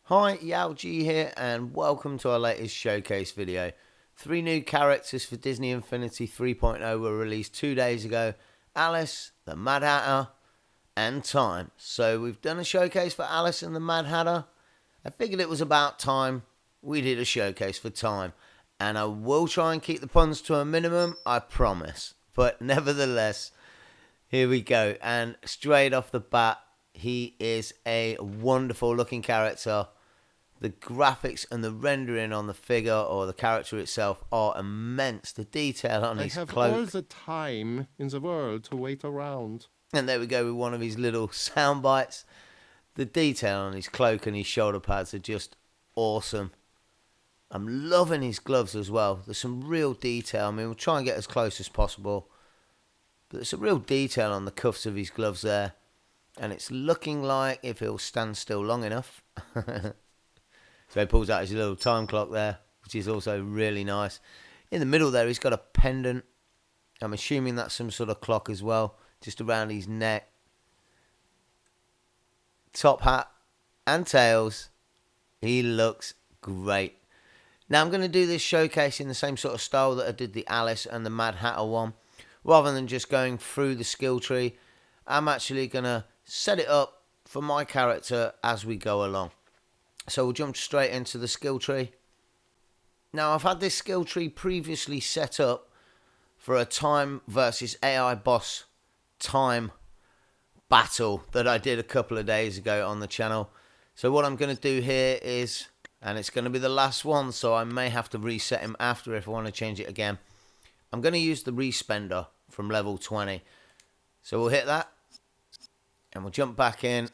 Hi, Yao-G here, and welcome to our latest showcase video. 3 new characters for Disney Infinity 3.0 were released 2 days ago. Alice, the Mad Hatter, and Time. So we've done a showcase for Alice and the Mad Hatter. I figured it was about time we did a showcase for Time. And I will try and keep the puns to a minimum, I promise. But nevertheless, here we go. And straight off the bat, he is a wonderful looking character. The graphics and the rendering on the figure or the character itself are immense. The detail on his cloak. I have all the time in the world to wait around. And there we go with one of his little sound bites. The detail on his cloak and his shoulder pads are just awesome. I'm loving his gloves as well. There's some real detail. I mean, we'll try and get as close as possible. But there's some real detail on the cuffs of his gloves there. And it's looking like if he'll stand still long enough. So he pulls out his little time clock there, which is also really nice. In the middle there, he's got a pendant. I'm assuming that's some sort of clock as well, just around his neck. Top hat and tails. He looks great. Now I'm going to do this showcase in the same sort of style that I did the Alice and the Mad Hatter one. Rather than just going through the skill tree, I'm actually going to set it up for my character as we go along. So we'll jump straight into the skill tree. Now I've had this skill tree previously set up for a time versus AI boss time battle that I did a couple of days ago on the channel. So what I'm going to do here is, and it's going to be the last one, so I may have to reset him after if I want to change it again. I'm going to use the respender from level 20. So we'll hit that and we'll jump back in.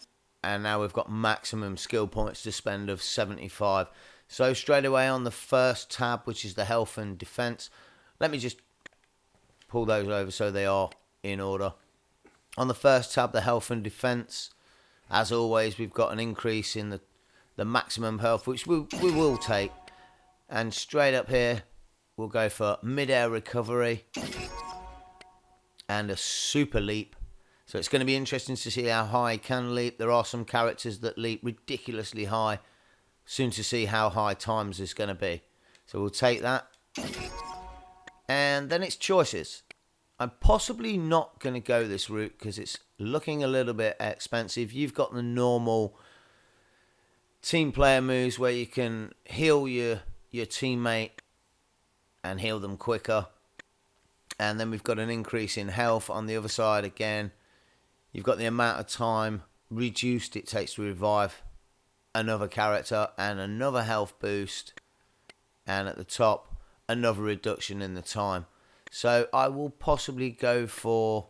And now we've got maximum skill points to spend of 75. So straight away on the first tab, which is the health and defense. Let me just pull those over so they are in order. On the first tab, the health and defense. As always, we've got an increase in the maximum health, which we will take. And straight up here, we'll go for mid-air recovery. And a super leap. So it's going to be interesting to see how high he can leap. There are some characters that leap ridiculously high. Soon to see how high Times is going to be. So we'll take that. And then it's choices. I'm possibly not going to go this route because it's looking a little bit expensive. You've got the normal team player moves where you can heal your teammate and heal them quicker. And then we've got an increase in health on the other side again. You've got the amount of time reduced it takes to revive another character and another health boost. And at the top, another reduction in the time. So I will possibly go for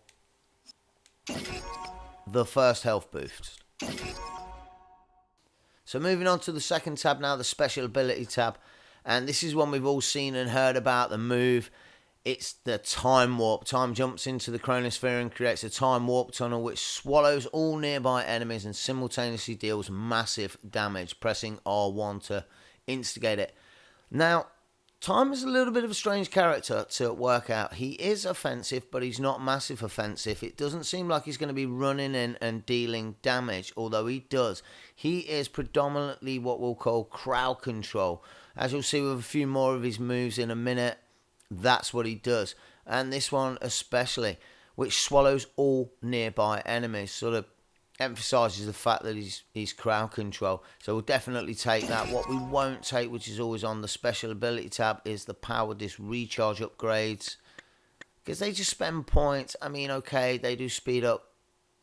the first health boost. So moving on to the second tab now, the special ability tab. And this is one we've all seen and heard about, the move. It's the time warp. Time jumps into the chronosphere and creates a time warp tunnel which swallows all nearby enemies and simultaneously deals massive damage, pressing R1 to instigate it. Now, Time is a little bit of a strange character to work out. He is offensive, but he's not massive offensive. It doesn't seem like he's going to be running in and dealing damage, although he does. He is predominantly what we'll call crowd control. As you'll see with a few more of his moves in a minute, that's what he does. And this one especially, which swallows all nearby enemies, sort of emphasises the fact that he's crowd control. So we'll definitely take that. What we won't take, which is always on the special ability tab, is the power disc recharge upgrades, because they just spend points. I mean, okay, they do speed up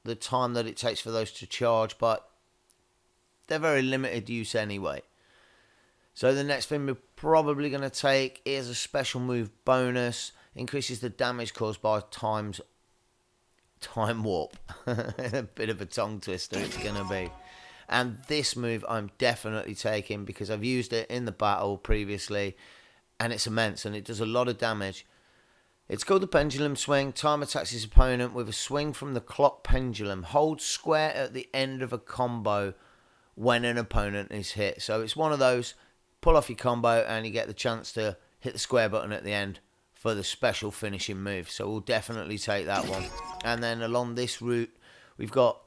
the time that it takes for those to charge, but they're very limited use anyway. So the next thing we're probably going to take is a special move bonus. Increases the damage caused by time warp. A bit of a tongue twister it's going to be. And this move I'm definitely taking because I've used it in the battle previously. And it's immense and it does a lot of damage. It's called the pendulum swing. Time attacks his opponent with a swing from the clock pendulum. Hold square at the end of a combo when an opponent is hit. So it's one of those. Pull off your combo and you get the chance to hit the square button at the end for the special finishing move. So we'll definitely take that one. And then along this route, we've got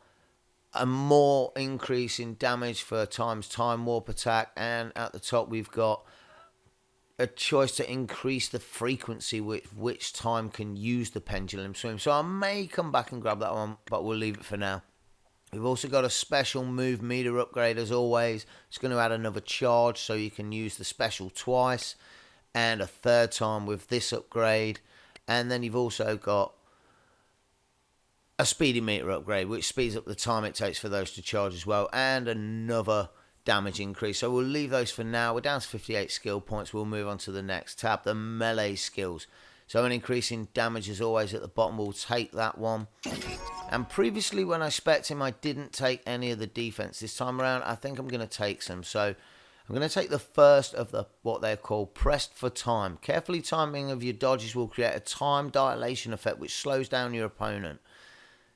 a more increase in damage for times time warp attack, and at the top we've got a choice to increase the frequency with which time can use the pendulum swim. So I may come back and grab that one, but we'll leave it for now. We've also got a special move meter upgrade as always. It's going to add another charge so you can use the special twice and a third time with this upgrade. And then you've also got a speedy meter upgrade, which speeds up the time it takes for those to charge as well, and another damage increase. So we'll leave those for now. We're down to 58 skill points. We'll move on to the next tab, the melee skills. So an increase in damage as always at the bottom. We'll take that one. And previously when I spec'd him, I didn't take any of the defense. This time around, I think I'm going to take some. So I'm going to take the first of the what they're called pressed for time. Carefully timing of your dodges will create a time dilation effect which slows down your opponent.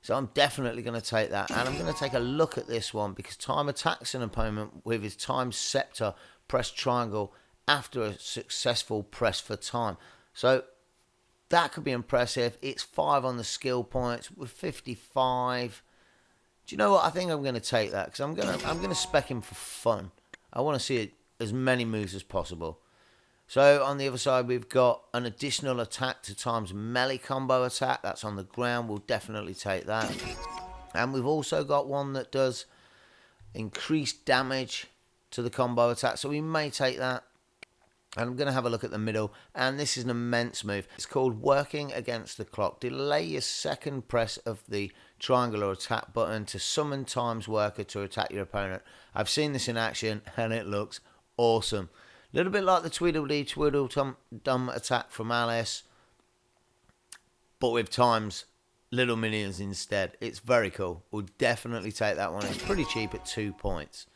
So I'm definitely going to take that. And I'm going to take a look at this one because time attacks an opponent with his time scepter press triangle after a successful press for time. So that could be impressive. It's 5 on the skill points with 55. Do you know what? I think I'm going to take that because I'm going to spec him for fun. I want to see as many moves as possible. So on the other side, we've got an additional attack to times melee combo attack. That's on the ground. We'll definitely take that. And we've also got one that does increased damage to the combo attack. So we may take that. And I'm going to have a look at the middle. And this is an immense move. It's called Working Against the Clock. Delay your second press of the triangular attack button to summon Times Worker to attack your opponent. I've seen this in action and it looks awesome. A little bit like the Tweedledee Tweedledum attack from Alice, but with Times little minions instead. It's very cool. We'll definitely take that one. It's pretty cheap at 2 points.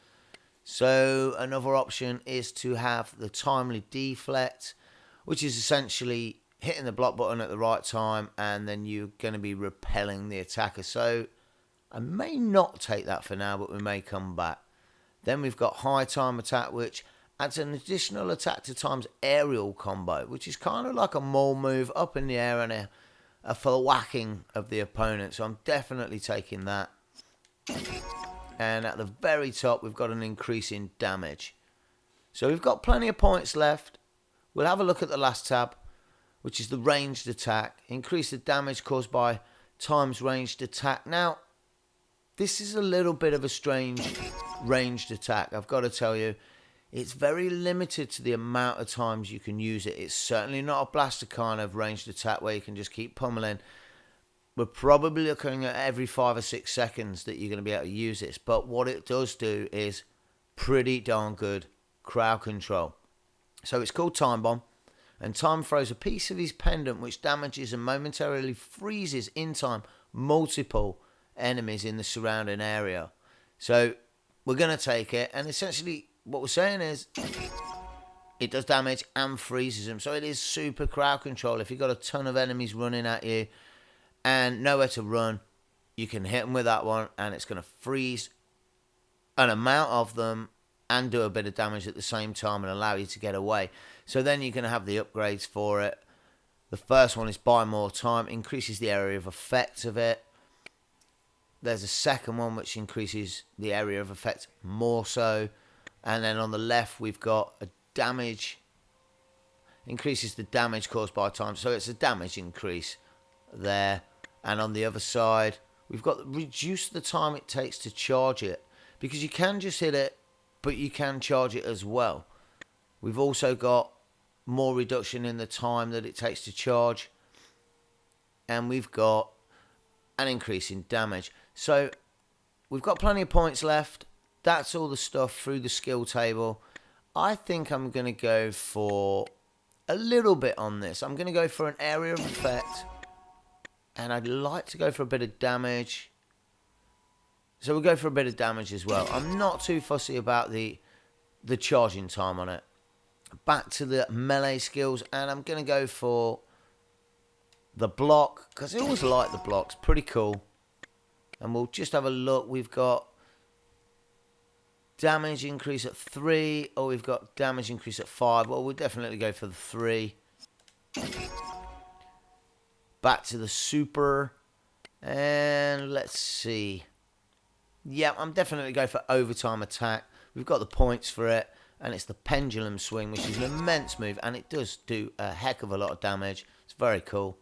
So another option is to have the Timely Deflect, which is essentially hitting the block button at the right time, and then you're going to be repelling the attacker. So I may not take that for now, but we may come back. Then we've got High Time Attack, which adds an additional attack to Time's aerial combo, which is kind of like a Maul move up in the air and a whacking of the opponent. So I'm definitely taking that. And at the very top, we've got an increase in damage. So we've got plenty of points left. We'll have a look at the last tab, which is the ranged attack. Increase the damage caused by Time's ranged attack. Now, this is a little bit of a strange ranged attack, I've got to tell you. It's very limited to the amount of times you can use it. It's certainly not a blaster kind of ranged attack where you can just keep pummeling. We're probably looking at every 5 or 6 seconds that you're going to be able to use this. But what it does do is pretty darn good crowd control. So it's called Time Bomb. And Time throws a piece of his pendant which damages and momentarily freezes in time multiple enemies in the surrounding area. So we're going to take it. And essentially what we're saying is it does damage and freezes them. So it is super crowd control. If you've got a ton of enemies running at you and nowhere to run, you can hit them with that one and it's going to freeze an amount of them and do a bit of damage at the same time and allow you to get away. So then you're going to have the upgrades for it. The first one is buy more time, increases the area of effect of it. There's a second one which increases the area of effect more so. And then on the left we've got a damage, increases the damage caused by time. So it's a damage increase there. And on the other side we've got reduce the time it takes to charge it, because you can just hit it but you can charge it as well. We've also got more reduction in the time that it takes to charge, and we've got an increase in damage. So we've got plenty of points left. That's all the stuff through the skill table. I think I'm going to go for a little bit on this. I'm going to go for an area of effect, and I'd like to go for a bit of damage. So we'll go for a bit of damage as well. I'm not too fussy about the charging time on it. Back to the melee skills, and I'm going to go for the block, because I always like the blocks. Pretty cool. And we'll just have a look. We've got damage increase at 3, or we've got damage increase at 5. Well, we'll definitely go for the 3. Back to the super, and let's see. Yeah, I'm definitely going for overtime attack. We've got the points for it, and it's the pendulum swing, which is an immense move, and it does do a heck of a lot of damage. It's very cool.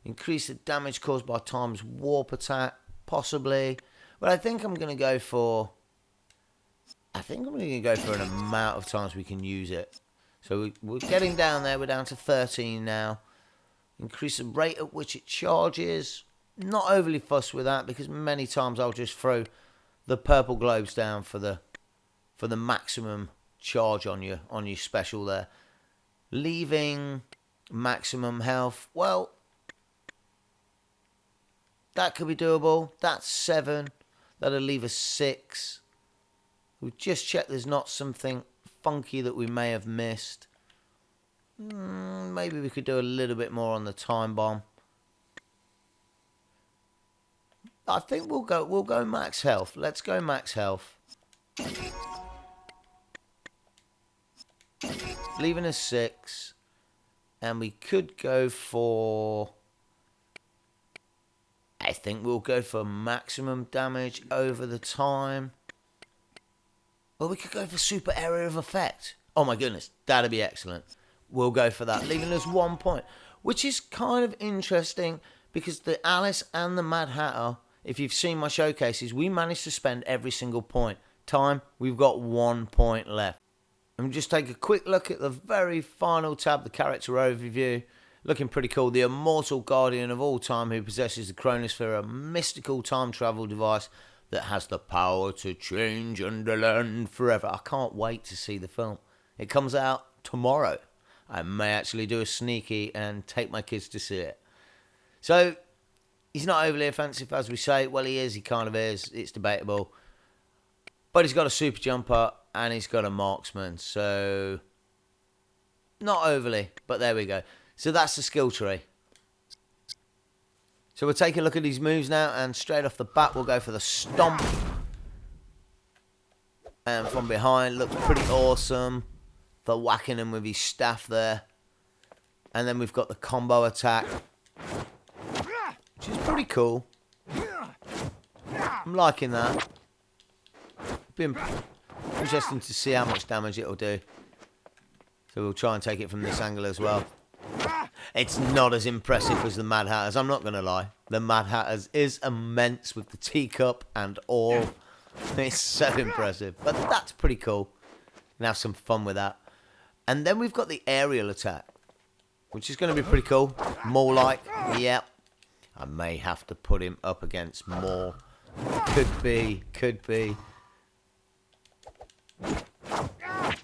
Increase the damage caused by times warp attack, possibly. But I think I'm going to go for... an amount of times we can use it. So we're getting down there. We're down to 13 now. Increase the rate at which it charges. Not overly fussed with that, because many times I'll just throw the purple globes down for the maximum charge on your special there. Leaving maximum health. Well, that could be doable. That's 7. That'll leave us 6. We'll just check there's not something funky that we may have missed. Maybe we could do a little bit more on the time bomb. I think we'll go max health. Let's go max health. Leaving us 6. And we could go for... I think we'll go for maximum damage over the time. Or we could go for super area of effect. Oh my goodness, that'd be excellent. We'll go for that, leaving us 1 point. Which is kind of interesting, because the Alice and the Mad Hatter, if you've seen my showcases, we managed to spend every single point. Time, we've got 1 point left. And just take a quick look at the very final tab, the character overview. Looking pretty cool. The immortal guardian of all time who possesses the chronosphere, a mystical time travel device that has the power to change Underland forever. I can't wait to see the film. It comes out tomorrow. I may actually do a sneaky and take my kids to see it. So, he's not overly offensive, as we say. Well, he is. He kind of is. It's debatable. But he's got a super jumper and he's got a marksman. So, not overly. But there we go. So that's the skill tree. So we'll take a look at these moves now, and straight off the bat we'll go for the stomp. And from behind, looks pretty awesome. For whacking him with his staff there. And then we've got the combo attack, which is pretty cool. I'm liking that. Been interesting to see how much damage it'll do. So we'll try and take it from this angle as well. It's not as impressive as the Mad Hatters, I'm not going to lie. The Mad Hatters is immense with the teacup and all. It's so impressive. But that's pretty cool. And have some fun with that. And then we've got the aerial attack, which is going to be pretty cool. Maul-like, yep. I may have to put him up against Maul. Could be.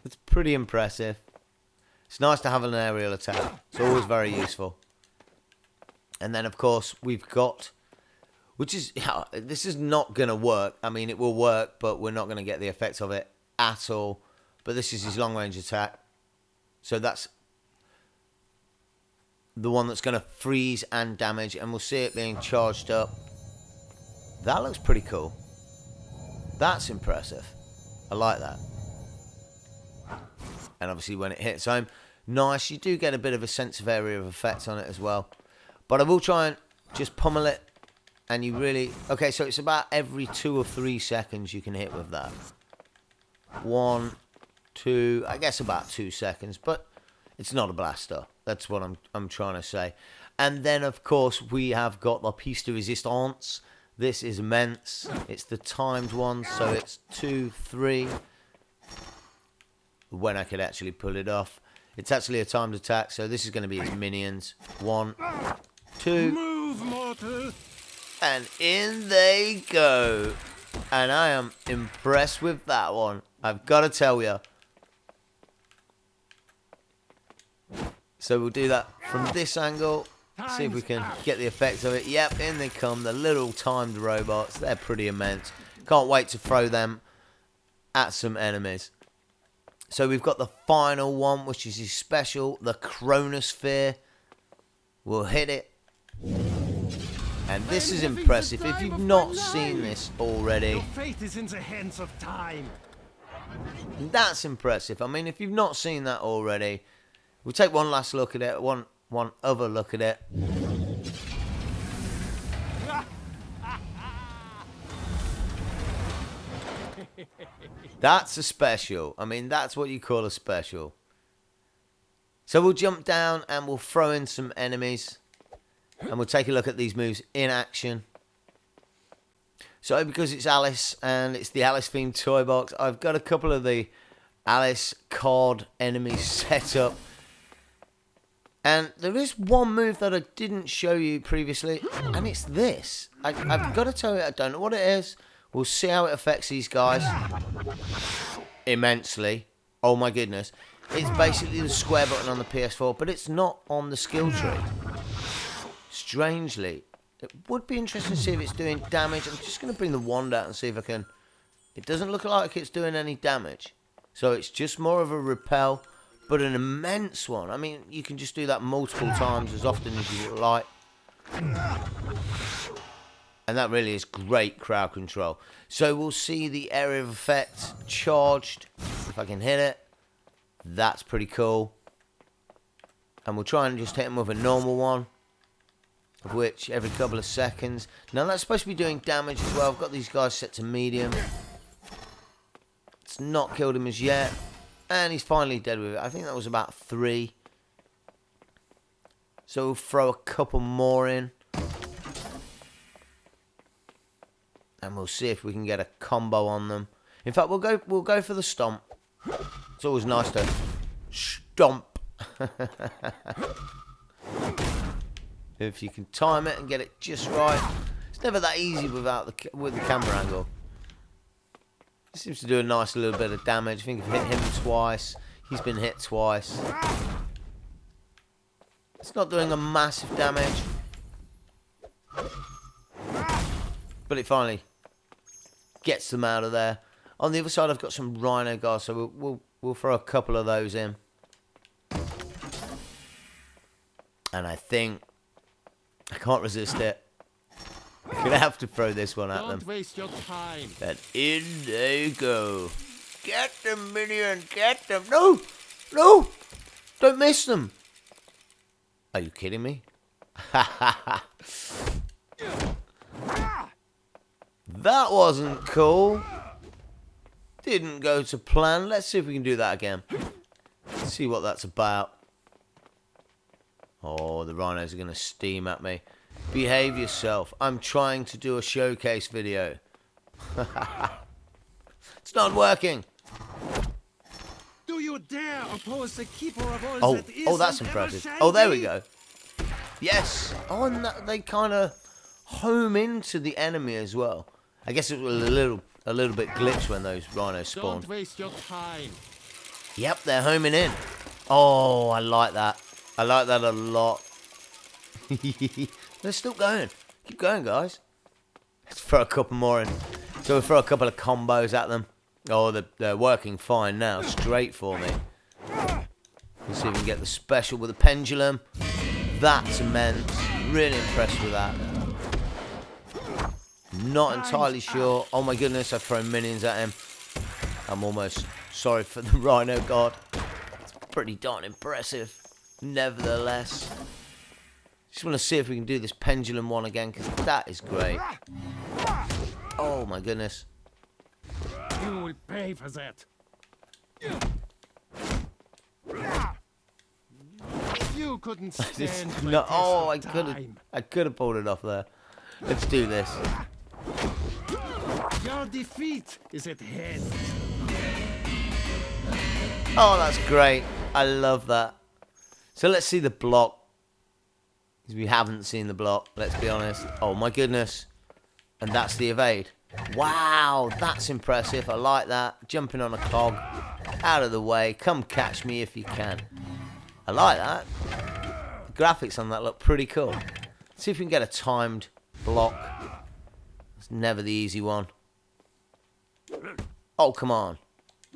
It's pretty impressive. It's nice to have an aerial attack. It's always very useful. And then, of course, we've got... Which is... This is not going to work. I mean, it will work, but we're not going to get the effect of it at all. But this is his long-range attack. So that's the one that's going to freeze and damage. And we'll see it being charged up. That looks pretty cool. That's impressive. I like that. And obviously when it hits home, nice. You do get a bit of a sense of area of effect on it as well. But I will try and just pummel it. And you really... Okay, so it's about every 2 or 3 seconds you can hit with that. 1, 2... I guess about 2 seconds. But it's not a blaster. That's what I'm trying to say. And then, of course, we have got the piece de resistance. This is immense. It's the timed one. So it's 2, 3... when I could actually pull it off. It's actually a timed attack, so this is going to be his minions. 1, 2, Move, mortal. and in they go. And I am impressed with that one, I've got to tell you. So we'll do that from this angle. See if we can get the effect of it. Yep, in they come, the little timed robots. They're pretty immense. Can't wait to throw them at some enemies. So we've got the final one, which is his special, the chronosphere. We'll hit it. And this is impressive. If you've not seen this already, Your fate is in the hands of time. that's impressive. I mean, if you've not seen that already, we'll take one last look at it, one other look at it. That's a special. I mean, that's what you call a special. So we'll jump down and we'll throw in some enemies. And we'll take a look at these moves in action. So because it's Alice and it's the Alice themed toy box, I've got a couple of the Alice card enemies set up. And there is one move that I didn't show you previously, and it's this. I've got to tell you, I don't know what it is. We'll see how it affects these guys. Immensely. Oh my goodness. It's basically the square button on the PS4, but it's not on the skill tree. Strangely. It would be interesting to see if it's doing damage. I'm just going to bring the wand out and see if I can... It doesn't look like it's doing any damage. So it's just more of a repel, but an immense one. I mean, you can just do that multiple times as often as you would like. And that really is great crowd control. So we'll see the area of effect charged. If I can hit it. That's pretty cool. And we'll try and just hit him with a normal one. Of which, every couple of seconds. Now, that's supposed to be doing damage as well. I've got these guys set to medium. It's not killed him as yet. And he's finally dead with it. I think that was about 3. So we'll throw a couple more in. And we'll see if we can get a combo on them. In fact, we'll go for the stomp. It's always nice to stomp. If you can time it and get it just right. It's never that easy with the camera angle. It seems to do a nice little bit of damage. I think I've hit him twice. He's been hit twice. It's not doing a massive damage. But it finally gets them out of there. On the other side, I've got some rhino guys, so we'll throw a couple of those in. And I think I can't resist it. I'm gonna have to throw this one at them. Don't waste your time. And in they go. Get them, minion, get them. No, no, don't miss them. Are you kidding me? That wasn't cool. Didn't go to plan. Let's see if we can do that again. See what that's about. Oh, the rhinos are going to steam at me. Behave yourself. I'm trying to do a showcase video. It's not working. Do you dare oppose the keeper of all that is? Oh, that's impressive. Oh, there we go. Yes. Oh, and they kind of home into the enemy as well. I guess it was a little bit glitched when those rhinos spawned. Don't waste your time. Yep, they're homing in. Oh, I like that. I like that a lot. They're still going. Keep going, guys. Let's throw a couple more in. So we'll throw a couple of combos at them. Oh, they're working fine now. Straight for me. Let's see if we can get the special with the pendulum. That's immense. Really impressed with that. Not entirely sure. Oh my goodness, I've thrown minions at him. I'm almost sorry for the rhino god. It's pretty darn impressive. Nevertheless. Just want to see if we can do this pendulum one again, because that is great. Oh my goodness. You will pay for that. You couldn't stand No, oh, I time. could have pulled it off there. Let's do this. Your defeat is at hand. Oh, that's great. I love that. So let's see the block. Because we haven't seen the block, let's be honest. Oh my goodness. And that's the evade. Wow, that's impressive. I like that. Jumping on a cog. Out of the way. Come catch me if you can. I like that. The graphics on that look pretty cool. Let's see if we can get a timed block. It's never the easy one. Oh, come on.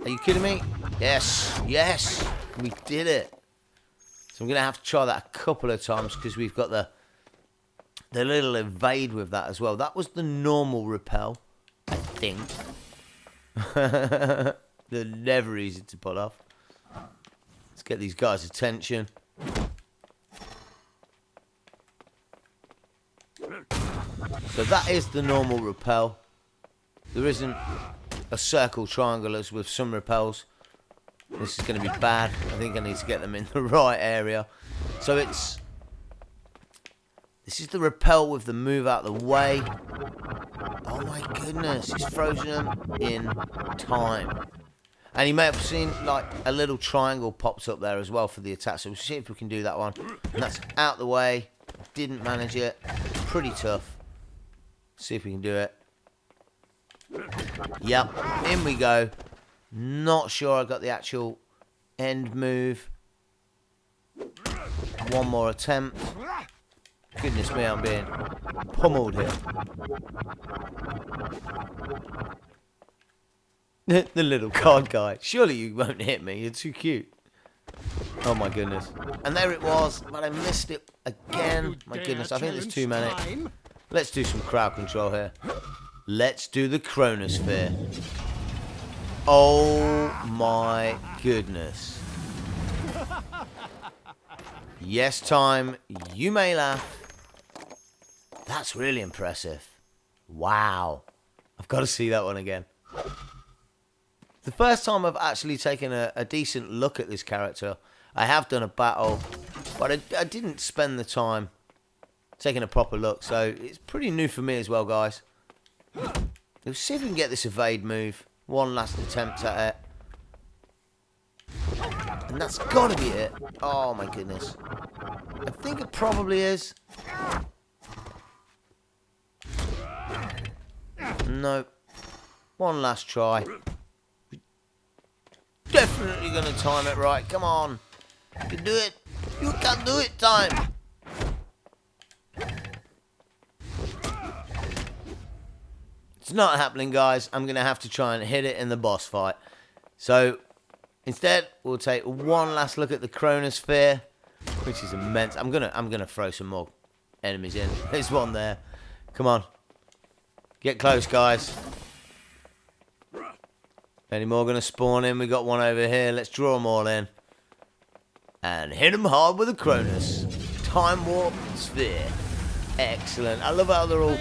Are you kidding me? Yes. Yes. We did it. So I'm going to have to try that a couple of times because we've got the little evade with that as well. That was the normal repel, I think. They're never easy to pull off. Let's get these guys' attention. So that is the normal repel. There isn't a circle triangulars with some repels. This is going to be bad. I think I need to get them in the right area. So this is the repel with the move out the way. Oh my goodness, he's frozen them in time. And you may have seen like a little triangle pops up there as well for the attack. So we'll see if we can do that one. And that's out the way. Didn't manage it. Pretty tough. See if we can do it. Yep, in we go. Not sure I got the actual end move. One more attempt. Goodness me, I'm being pummeled here. The little card guy. Surely you won't hit me. You're too cute. Oh my goodness. And there it was, but I missed it again. My goodness, I think there's too many. Let's do some crowd control here. Let's do the Chronosphere. Oh my goodness. Yes, time. You may laugh. That's really impressive. Wow. I've got to see that one again. The first time I've actually taken a decent look at this character. I have done a battle, but I didn't spend the time taking a proper look. So it's pretty new for me as well, guys. Let's see if we can get this evade move. One last attempt at it. And that's got to be it. Oh my goodness. I think it probably is. Nope. One last try. Definitely going to time it right. Come on. You can do it. You can do it, time. It's not happening, guys. I'm going to have to try and hit it in the boss fight. So, instead, we'll take one last look at the Chronosphere, which is immense. I'm gonna throw some more enemies in. There's one there. Come on. Get close, guys. Any more going to spawn in? We got one over here. Let's draw them all in. And hit them hard with a Cronus. Time Warp Sphere. Excellent. I love how they're all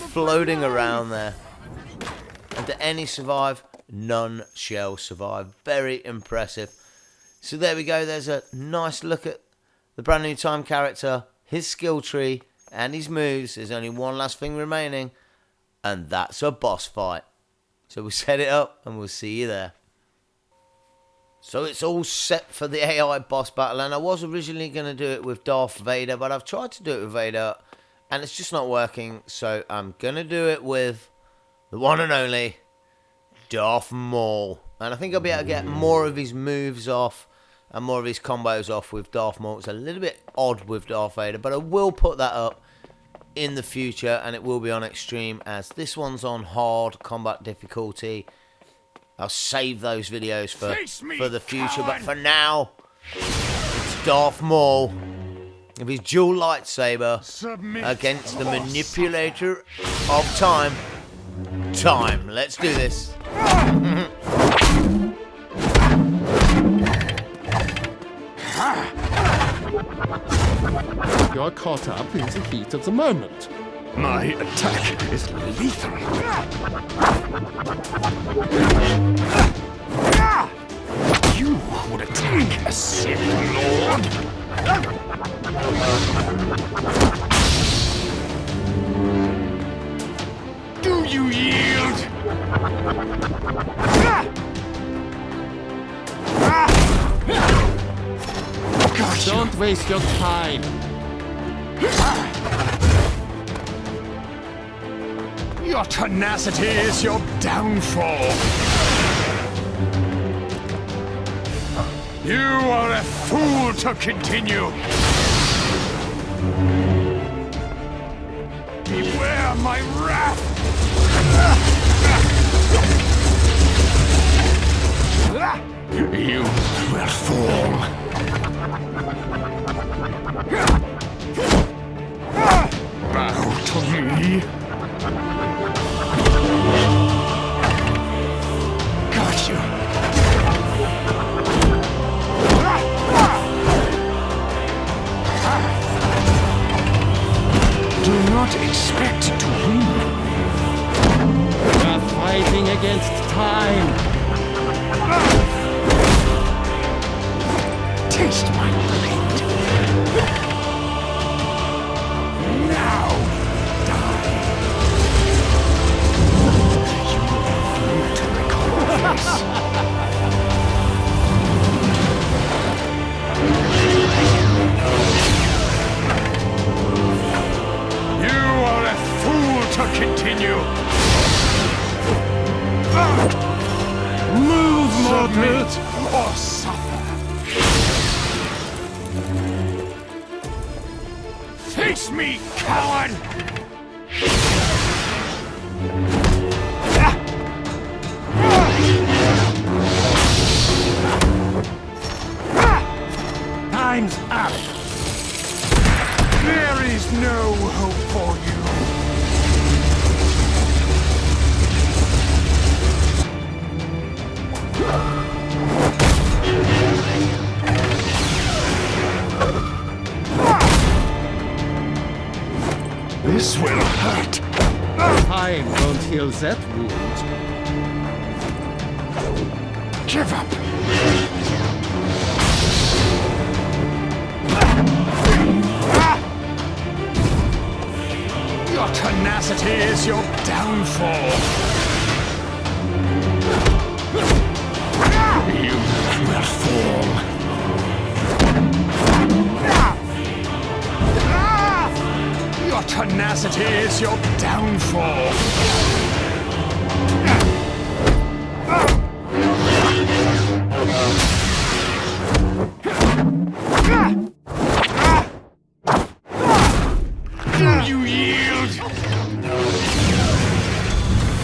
floating around there. And do any survive? None shall survive. Very impressive. So there we go. There's a nice look at the brand new time character, his skill tree, and his moves. There's only one last thing remaining. And that's a boss fight. So we'll set it up and we'll see you there. So it's all set for the AI boss battle. And I was originally going to do it with Darth Vader, but I've tried to do it with Vader and it's just not working. So I'm going to do it with the one and only Darth Maul. And I think I'll be able to get more of his moves off and more of his combos off with Darth Maul. It's a little bit odd with Darth Vader, but I will put that up in the future, and it will be on extreme, as this one's on hard combat difficulty. I'll save those videos for the future, but for now, it's Darth Maul with his dual lightsaber against the manipulator of time. Time. Let's do this. You're caught up in the heat of the moment. My attack is lethal. You would attack a Sith Lord? Do you yield? Gotcha. Don't waste your time. Your tenacity is your downfall. You are a fool to continue. Beware my wrath. You will fall. Bow to me. Got you. Do not expect to win. You're fighting against Submit or suffer. Face me, coward! Time's up. There is no hope for you. This will hurt. Time won't heal that wound. Give up. Your tenacity is your downfall. You will fall. Your tenacity is your downfall. Do you yield?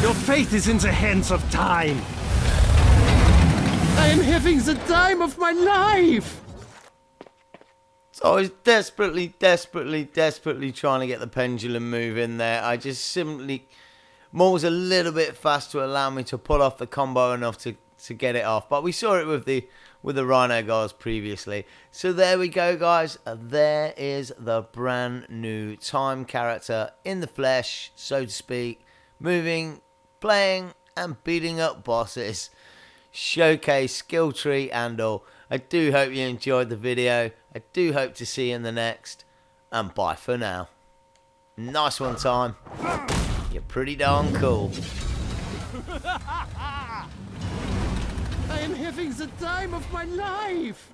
Your fate is in the hands of time. I am having the time of my life! So I was desperately trying to get the pendulum moving there. I just simply... Maul's a little bit fast to allow me to pull off the combo enough to get it off. But we saw it with the Rhino guys previously. So there we go, guys. There is the brand new time character in the flesh, so to speak. Moving, playing, and beating up bosses. Showcase, Skilltree, and all. I do hope you enjoyed the video. I do hope to see you in the next. And bye for now. Nice one, Time. You're pretty darn cool. I am having the time of my life!